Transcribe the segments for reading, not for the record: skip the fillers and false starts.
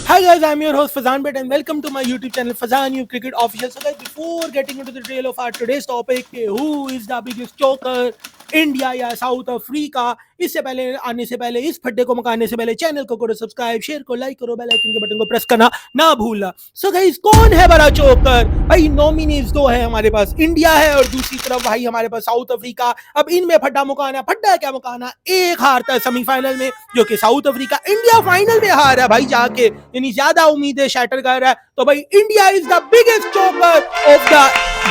Hi guys, I'm your host Fazan Bhat and welcome to my YouTube channel Fazan You Cricket Official. So guys, before getting into the trail of our today's topic, who is the biggest choker, India या south Africa, इससे पहले आने से पहले, इस फड्डे को मकाने से पहले चैनल को करो सब्सक्राइब, शेयर को लाइक करो, बेल आइकन के बटन को प्रेस करना ना भूलना। सो गाइस, कौन है बड़ा चोकर? भाई नॉमिनीज दो है हमारे पास, इंडिया है और दूसरी तरफ भाई हमारे पास साउथ अफ्रीका। अब इनमें फड्डा मुकाना, फड्डा क्या मुकाना, एक हारता है सेमीफाइनल में जो कि साउथ अफ्रीका, इंडिया फाइनल में हार है भाई जाके, यानी ज्यादा उम्मीदें शैटर कर रहा है। तो भाई इंडिया इज द बिगेस्ट चोकर ऑफ द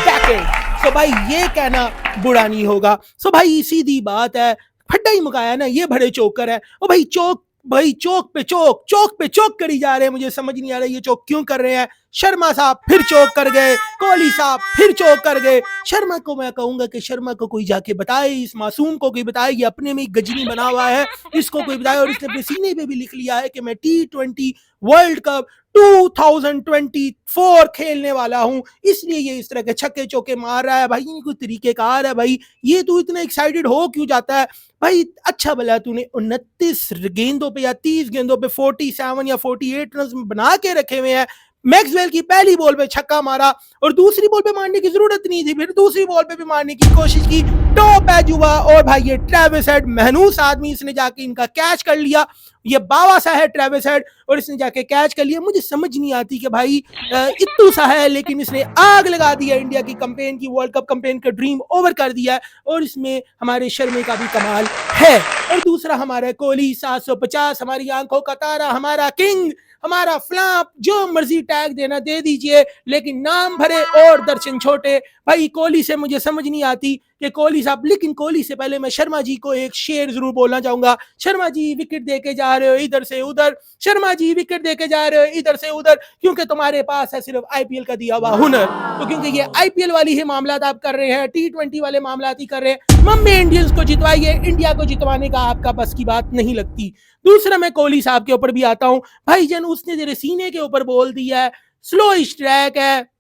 डेकेड। सो भाई ये कहना बुरा नहीं होगा। सो भाई सीधी बात है, फड्डा ही मुकाया ना, ये बड़े चोकर है। ओ भाई चौक पे चौक करी जा रहे हैं। मुझे समझ नहीं आ रहा ये चौक क्यों कर रहे हैं। शर्मा साहब फिर चौक कर गए, कोहली साहब फिर चौक कर गए। शर्मा को मैं कहूंगा कि शर्मा को कोई जाके बताए, इस मासूम को कोई बताए, ये अपने में गजनी बना हुआ है, इसको कोई बताए। और इसने अपने सीने पे भी लिख लिया है कि मैं T20 वर्ल्ड कप 2024 खेलने वाला हूं, इसलिए ये इस तरह के छक्के चौके मार रहा है। भाई ये कोई तरीकेकार है? भाई ये तू इतना एक्साइटेड हो क्यों जाता है? भाई अच्छा भला तूने 29 गेंदों पे या 30 गेंदों पे 47 या 48 रन बना के रखे हुए हैं। मैक्सवेल की पहली बॉल पे छक्का मारा और दूसरी बॉल पे मारने की जरूरत नहीं थी, फिर दूसरी बॉल पे भी मारने की कोशिश की, टॉप एज हुआ और भाई ये ट्रेविस हेड महनूस आदमी, इसने जाके इनका कैच कर लिया। ये बाबा सा है ट्रेविस हेड और इसने जाके कैच कर लिया। मुझे समझ नहीं आती कि भाई इत्तू सा है, लेकिन इसने आग लगा दिया इंडिया की कंपेन की, वर्ल्ड कप कंपेन का ड्रीम ओवर कर दिया है। और इसमें हमारे शर्मे का भी कमाल है। और दूसरा हमारा कोहली 750, हमारी आंखों का तारा, हमारा किंग, हमारा फ्लॉप, जो मर्जी टैग देना दे दीजिए, लेकिन नाम भरे और दर्शन छोटे। भाई कोहली से मुझे समझ नहीं आती कि कोहली साहब, लेकिन कोहली से पहले मैं शर्मा जी को एक शेर जरूर बोलना चाहूंगा। शर्मा जी विकेट देके जा रहे हो इधर से उधर, शर्मा जी विकेट देके जा रहे हो इधर से उधर, क्योंकि तुम्हारे पास है सिर्फ आईपीएल का दिया हुआ हुनर। तो क्योंकि ये आईपीएल वाली ही मामला आप कर रहे हैं, T20 वाले मामला ही कर रहे हैं, मम्मी इंडियंस को जितवाइए, इंडिया को जितवाने का आपका बस की बात नहीं लगती। दूसरा मैं कोहली साहब के ऊपर भी आता हूं। भाई जन उसने तेरे सीने के ऊपर बोल दिया है, स्लो स्ट्राइक है,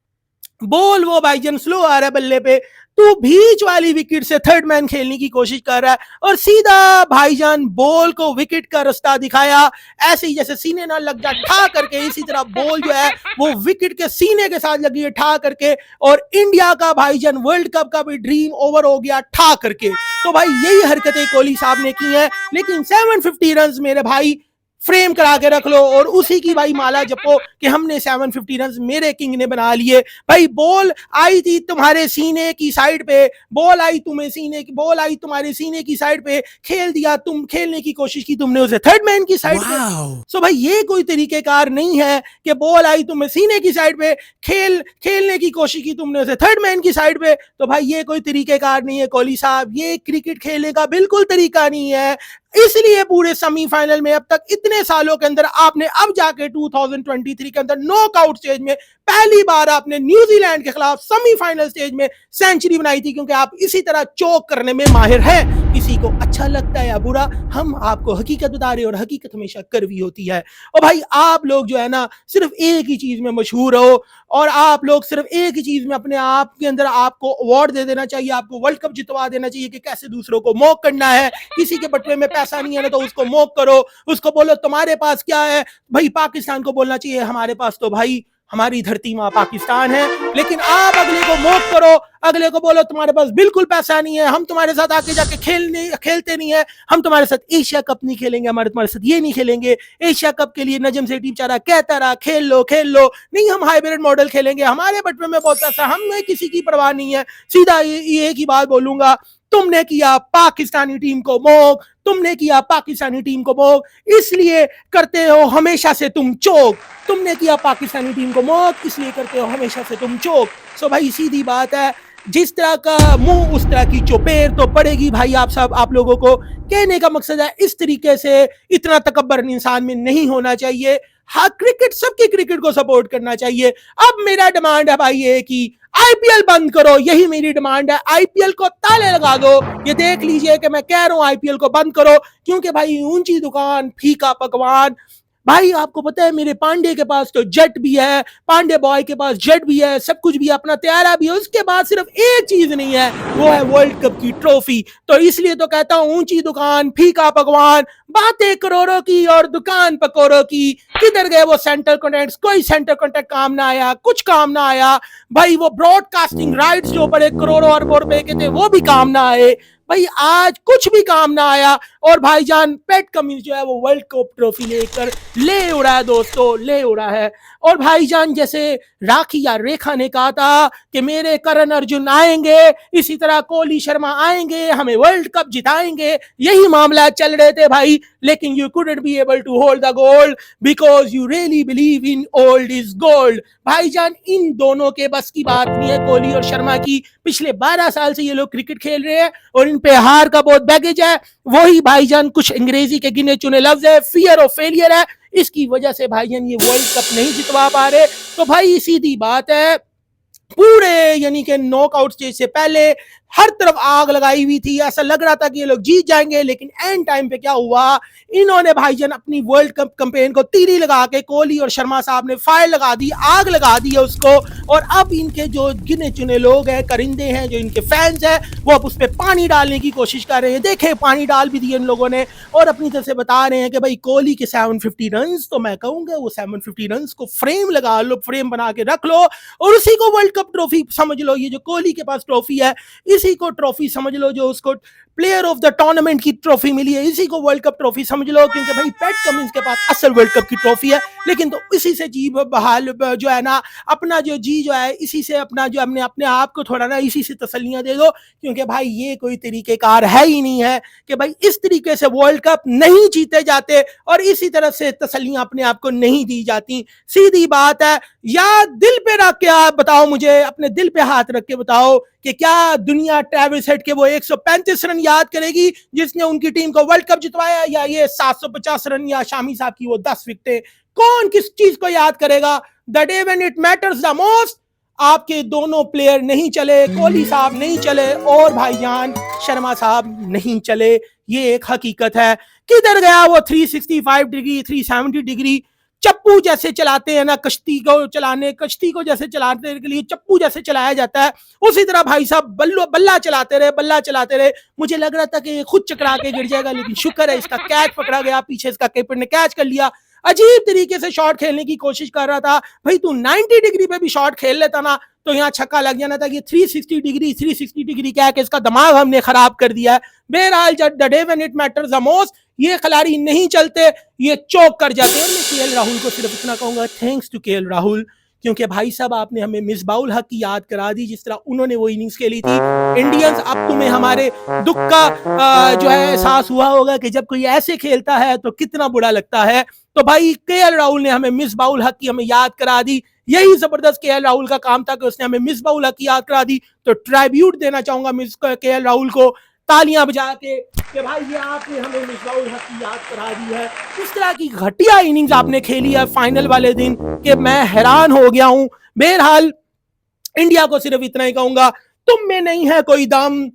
बॉल वो भाईजान स्लो आ रहा है बल्ले पे, तू बीच वाली विकेट से थर्ड मैन खेलने की कोशिश कर रहा है और सीधा भाईजान बॉल को विकेट का रास्ता दिखाया, ऐसे ही जैसे सीने ना लग जा ठा करके, इसी तरह बॉल जो है वो विकेट के सीने के साथ लगी है ठा करके, और इंडिया का भाईजान वर्ल्ड कप का भी ड्रीम ओवर हो गया ठा करके। तो भाई यही हरकतें कोहली साहब ने की हैं, लेकिन 750 रन मेरे भाई फ्रेम करा के रख लो और उसी की भाई माला जपो कि हमने 750 रन मेरे किंग ने बना लिए। भाई बॉल आई थी तुम्हारे सीने की साइड पे, बॉल आई तुम्हारे सीने की साइड पे, खेल दिया, तुम खेलने की कोशिश की तुमने उसे थर्ड मैन की साइड पे। सो भाई ये कोई तरीकेकार नहीं है कि बॉल आई तुम्हें सीने की साइड पे, खेलने की कोशिश की तुमने उसे थर्ड मैन की साइड पे। तो भाई ये कोई तरीकेकार नहीं है कोहली साहब, ये क्रिकेट खेलने का बिल्कुल तरीका नहीं है। इसलिए पूरे सेमीफाइनल में अब तक इतने सालों के अंदर आपने अब जाके 2023 के अंदर नॉकआउट स्टेज में पहली बार आपने न्यूजीलैंड के खिलाफ सेमीफाइनल स्टेज में सेंचुरी बनाई थी, क्योंकि आप इसी तरह चौक करने में माहिर हैं। किसी को अच्छा लगता है या बुरा, हम आपको हकीकत बता रहे हैं और हकीकत हमेशा कड़वी होती है। और भाई आप लोग जो है ना सिर्फ एक ही चीज में मशहूर हो, और आप लोग सिर्फ एक ही चीज में अपने आप के अंदर आपको अवार्ड दे देना चाहिए, आपको वर्ल्ड कप जितवा देना चाहिए कि कैसे दूसरों को मौक करना है। किसी के बटवे में पैसा नहीं है ना तो उसको मौक करो, उसको बोलो तुम्हारे पास क्या है। भाई पाकिस्तान को बोलना चाहिए हमारे पास तो भाई हमारी धरती माँ पाकिस्तान है, लेकिन आप अगले को मौक करो, अगले को बोलो तुम्हारे पास बिल्कुल पैसा नहीं है, हम तुम्हारे साथ आके जाके खेलते नहीं है, हम तुम्हारे साथ एशिया कप नहीं खेलेंगे, तुम्हारे साथ ये नहीं खेलेंगे। एशिया कप के लिए नजम सेठी बेचारा कहता रहा खेल लो, नहीं हम हाइब्रिड मॉडल खेलेंगे, हमारे बटवे में बहुत पैसा, हमें किसी की परवाह नहीं है। सीधा ये एक ही बात बोलूंगा, तुमने किया पाकिस्तानी टीम को मोक, इसलिए करते हो हमेशा से तुम चौक, तुमने किया पाकिस्तानी टीम को मोक, इसलिए करते हो हमेशा से तुम चौक। सो भाई सीधी बात है, जिस तरह का मुंह उस तरह की चोपेर तो पड़ेगी भाई। आप लोगों को कहने का मकसद है, इस तरीके से इतना तकब्बर इंसान में नहीं होना चाहिए। हाँ क्रिकेट, सबके क्रिकेट को सपोर्ट करना चाहिए। अब मेरा डिमांड है भाई ये कि आईपीएल बंद करो, यही मेरी डिमांड है। आईपीएल को ताले लगा दो, ये देख लीजिए कि मैं कह रहा हूं आईपीएल को बंद करो, क्योंकि भाई ऊंची दुकान फीका पकवान, भाई आपको पता है मेरे पांडे के पास तो जेट भी है, पांडे बॉय के पास जेट भी है, सब कुछ भी है, अपना त्यारा भी है, उसके बाद सिर्फ एक चीज नहीं है, वो है वर्ल्ड कप की ट्रॉफी। तो इसलिए तो कहता हूं ऊंची दुकान फीका पकवान, बातें करोड़ों की और दुकान पकोड़ों की। किधर गए वो सेंटर कॉन्ट्रैक्ट? कोई सेंटर कॉन्ट्रैक्ट काम ना आया, कुछ काम ना आया भाई। वो ब्रॉडकास्टिंग राइट्स जो बड़े करोड़ों अरबों रुपए के थे वो भी काम ना आए भाई, आज कुछ भी काम ना आया। और भाईजान पैट कमिंस जो है वो वर्ल्ड कप ट्रॉफी लेकर ले उड़ा है दोस्तों, ले उड़ा है। और भाईजान जैसे राखी या रेखा ने कहा था कि मेरे करण अर्जुन आएंगे, इसी तरह कोहली शर्मा आएंगे, हमें वर्ल्ड कप जिताएंगे, यही मामला चल रहे थे भाई। लेकिन you couldn't be able to hold the gold because you really believe in old is gold. भाईजान इन दोनों के बस की बात नहीं है, कोहली और शर्मा की। पिछले 12 साल से ये लोग क्रिकेट खेल रहे हैं और इन पे हार का बहुत बैगेज है। वही भाईजान कुछ अंग्रेजी के गिने चुने लफ्ज है, फियर ऑफ फेलियर है, इसकी वजह से भाईजान ये वर्ल्ड कप नहीं जितवा पा रहे। तो भाई सीधी बात है, पूरे यानी कि नॉकआउट स्टेज से पहले हर तरफ आग लगाई हुई थी, ऐसा लग रहा था कि ये लोग जीत जाएंगे। लेकिन एंड टाइम पे क्या हुआ, इन्होंने भाईजान अपनी वर्ल्ड कप कैंपेन को तीरी लगा के कोहली और शर्मा साहब ने फायर लगा दी, आग लगा दी है उसको। और अब इनके जो गिने चुने लोग हैं, करिंदे हैं, जो इनके फैंस हैं, वो अब उस पर पानी डालने की कोशिश कर रहे हैं। देखे पानी डाल भी दिए इन लोगों ने और अपनी तरफ से बता रहे हैं कि भाई कोहली के 750 रन, तो मैं कहूंगा वो 750 रन को फ्रेम लगा लो, फ्रेम बना के रख लो और उसी को वर्ल्ड कप ट्रॉफी समझ लो। ये जो कोहली के पास ट्रॉफी है इसी को ट्रॉफी समझ लो, जो उसको प्लेयर ऑफ द टूर्नामेंट की ट्रॉफी मिली है इसी को वर्ल्ड कप ट्रॉफी समझ लो। क्योंकि भाई पैट कमिंस के पास असल वर्ल्ड कप की ट्रॉफी है, लेकिन तो इसी से जी बहाल जो है ना, अपना जो जी जो है इसी से अपना जो हमने अपने आप को थोड़ा ना इसी से तसल्लियां दे दो। क्योंकि भाई ये कोई तरीकेकार है ही नहीं है कि भाई इस तरीके से वर्ल्ड कप नहीं जीते जाते और इसी तरह से तसल्लियां अपने आप को नहीं दी जाती। सीधी बात है, या दिल पे रख के आप बताओ, मुझे अपने दिल पे हाथ रख के बताओ कि क्या दुनिया ट्रेविस हेड के वो 135 रन याद करेगी जिसने उनकी टीम को वर्ल्ड कप जितवाया, या ये 750 रन या शामी साहब की वो 10 विकेटें? कौन किस चीज को याद करेगा? The day when it matters the most आपके दोनों प्लेयर नहीं चले, कोहली साहब नहीं चले और भाईजान शर्मा साहब नहीं चले। ये एक हकीकत है। किधर गया वो 365 डिग्री 370 डिग्री चप्पू जैसे चलाते हैं ना, कश्ती को जैसे चलाने के लिए चप्पू जैसे चलाया जाता है, उसी तरह भाई साहब बल्ला चलाते रहे। मुझे लग रहा था कि ये खुद चकरा के गिर जाएगा, लेकिन शुक्र है इसका कैच पकड़ा गया, पीछे इसका कीपर ने कैच कर लिया। अजीब तरीके से शॉट खेलने की कोशिश कर रहा था। भाई तू 90 डिग्री पे भी शॉट खेल लेता ना तो यहाँ छक्का लग जाना था। कि 360 डिग्री क्या है कि इसका दिमाग हमने खराब कर दिया है। बहरहाल जब the day when it matters the most ये खिलाड़ी नहीं चलते, ये चौक कर जाते हैं। मैं केएल राहुल को सिर्फ इतना कहूंगा, थैंक्स टू केएल राहुल, क्योंकि भाई साहब आपने हमें मिसबाउल हक की याद करा दी, जिस तरह उन्होंने वो इनिंग्स खेली थी। इंडियंस, अब तुम्हें हमारे दुख का जो है एहसास हुआ होगा कि जब कोई ऐसे खेलता है तो कितना बुरा लगता है। तो भाई केएल राहुल ने हमें मिसबाउल हक की हमें याद करा दी। यही जबरदस्त केएल राहुल का काम था कि उसने हमें मिसबाउल हक की याद करा दी। तो ट्राइब्यूट देना चाहूंगा मिस केएल राहुल को, तालियां बजा के कि भाई ये आपने हमें मिसबाउल हक की याद करा दी है। इस तरह की घटिया इनिंग्स आपने खेली है फाइनल वाले दिन कि मैं हैरान हो गया हूं। बहरहाल इंडिया को सिर्फ इतना ही कहूंगा, तुम में नहीं है कोई दम,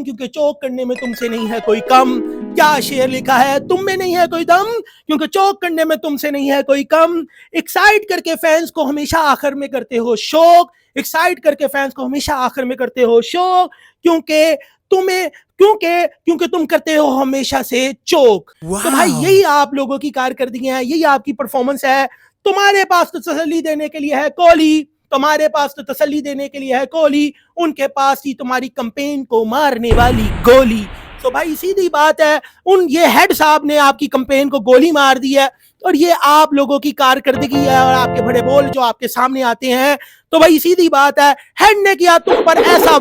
क्योंकि चौक करने में तुमसे नहीं है कोई कम। क्या शेर लिखा है, तुम में नहीं है कोई दम क्योंकि चौक करने में तुमसे नहीं है कोई कम। एक्साइट करके फैंस को हमेशा आखिर में करते हो शोक, क्योंकि तुम करते हो हमेशा से चोक। तो भाई यही आप लोगों की कारकर्दगी है, यही आपकी परफॉर्मेंस है। तुम्हारे पास तो तसल्ली देने के लिए है कोहली, उनके पास ही तुम्हारी कैंपेन को मारने वाली गोली। तो भाई सीधी बात है, ये हेड साहब ने आपकी कैंपेन को गोली मार दी है और ये आप लोगों की कारकर्दगी है और आपके बड़े बोल जो आपके सामने आते हैं। तो भाई सीधी बात है, हेड ने किया तुम पर ऐसा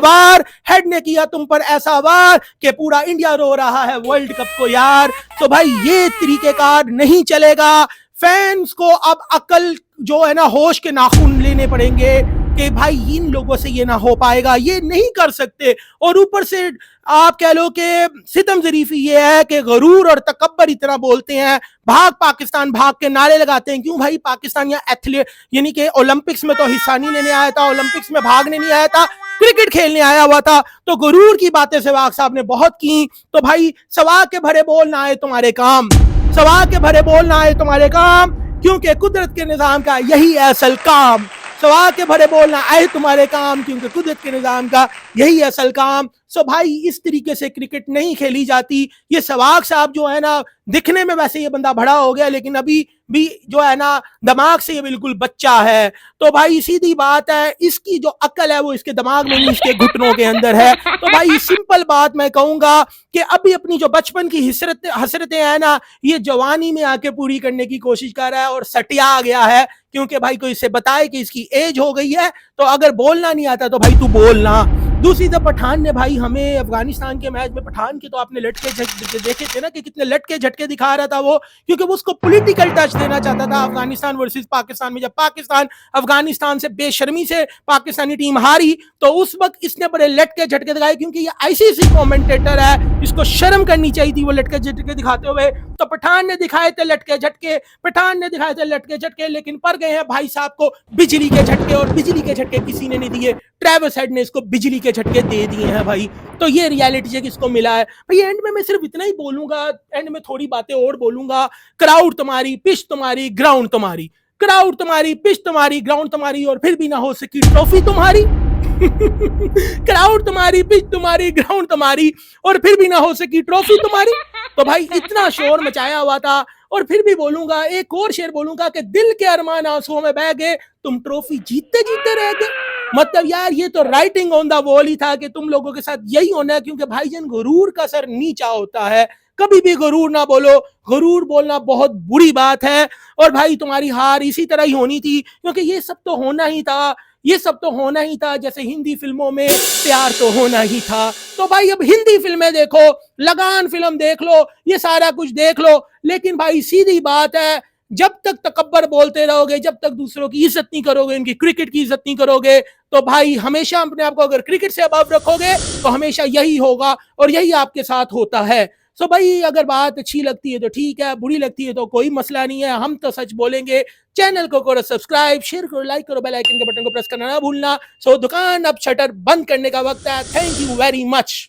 वार कि पूरा इंडिया रो रहा है वर्ल्ड कप को यार। तो भाई ये तरीकेकार नहीं चलेगा। फैंस को अब अकल जो है ना, होश के नाखून लेने पड़ेंगे कि भाई इन लोगों से ये ना हो पाएगा, ये नहीं कर सकते। और ऊपर से आप कह लो कि सितम ज़रीफी ये है कि गरूर और तकब्बर इतना बोलते हैं, भाग पाकिस्तान भाग के नारे लगाते हैं। क्यों भाई, पाकिस्तान या एथलीट यानी कि ओलंपिक्स में तो हिस्सा नहीं लेने आया था, ओलंपिक्स में भागने नहीं आया था, क्रिकेट खेलने आया हुआ था। तो गरूर की बातें सहवाग साहब ने बहुत की। तो भाई सवाग के भरे बोल ना आए तुम्हारे काम। सवा के भरे बोलना है तुम्हारे काम, क्योंकि कुदरत के निज़ाम का यही है असल काम। सवा के भरे बोलना आए तुम्हारे काम, क्योंकि कुदरत के निज़ाम का यही असल काम। सो भाई इस तरीके से क्रिकेट नहीं खेली जाती। ये सहवाग साहब जो है ना, दिखने में वैसे ये बंदा बड़ा हो गया, लेकिन अभी भी जो है ना दिमाग से ये बिल्कुल बच्चा है। तो भाई सीधी बात है, इसकी जो अकल है वो इसके दिमाग में नहीं, इसके घुटनों के अंदर है। तो भाई सिंपल बात मैं कहूंगा कि अभी अपनी जो बचपन की हसरतें हैं ना, ये जवानी में आके पूरी करने की कोशिश कर रहा है और सटिया गया है। क्योंकि भाई कोई इसे बताए कि इसकी एज हो गई है, तो अगर बोलना नहीं आता तो भाई तू बोलना। दूसरी तरफ पठान ने भाई हमें अफगानिस्तान के मैच में, पठान के तो आपने लटके देखे थे ना कि कितने लटके झटके दिखा रहा था वो, क्योंकि वो उसको पॉलिटिकल टच देना चाहता था अफगानिस्तान वर्सेस पाकिस्तान में। जब पाकिस्तान अफगानिस्तान से बेशर्मी से पाकिस्तानी टीम हारी, तो उस वक्त इसने बड़े लटके झटके दिखाए, क्योंकि ये आईसीसी कमेंटेटर है, इसको शर्म करनी चाहिए थी वो लटके झटके दिखाते हुए। तो पठान ने दिखाए थे लटके झटके, पठान ने दिखाए थे लटके झटके, लेकिन पर गए हैं भाई साहब को बिजली के झटके, और बिजली के झटके किसी ने नहीं दिए, ट्रेविस हेड ने इसको बिजली के झटके दे दिए हैं भाई। तो ये रियलिटी चेक इसको मिला है भाई। एंड में मैं सिर्फ इतना ही बोलूंगा, एंड में थोड़ी बातें और बोलूंगा। क्राउड तुम्हारी, पिच तुम्हारी, ग्राउंड तुम्हारी, क्राउड तुम्हारी, पिच तुम्हारी, ग्राउंड तुम्हारी, और फिर भी ना हो सकी ट्रॉफी तुम्हारी। क्राउड तुम्हारी, पिच तुम्हारी, ग्राउंड तुम्हारी, और फिर भी ना हो सकी ट्रॉफी तुम्हारी। तो भाई इतना शोर मचाया हुआ था, और फिर भी बोलूंगा, एक और शेर बोलूंगा कि दिल के अरमान आंसुओं में बह गए, तुम ट्रॉफी जीतते जीतते रह गए। मतलब यार ये तो राइटिंग ऑन द वॉल ही था कि तुम लोगों के साथ यही होना है, क्योंकि भाईजान गुरूर का सर नीचा होता है। कभी भी गुरूर ना बोलो, गुरूर बोलना बहुत बुरी बात है। और भाई तुम्हारी हार इसी तरह ही होनी थी, क्योंकि ये सब तो होना ही था, ये सब तो होना ही था। जैसे हिंदी फिल्मों में प्यार तो होना ही था। तो भाई अब हिंदी फिल्में देखो, लगान फिल्म देख लो, ये सारा कुछ देख लो, लेकिन भाई सीधी बात है, जब तक तकब्बर बोलते रहोगे, जब तक दूसरों की इज्जत नहीं करोगे, इनकी क्रिकेट की इज्जत नहीं करोगे, तो भाई हमेशा अपने आप को अगर क्रिकेट से अबव रखोगे तो हमेशा यही होगा, और यही आपके साथ होता है। सो भाई अगर बात अच्छी लगती है तो ठीक है, बुरी लगती है तो कोई मसला नहीं है, हम तो सच बोलेंगे। चैनल को करो सब्सक्राइब, शेयर करो, लाइक करो, बेल आइकन के बटन को प्रेस करना ना भूलना। सो दुकान अब शटर बंद करने का वक्त है। Thank you very much.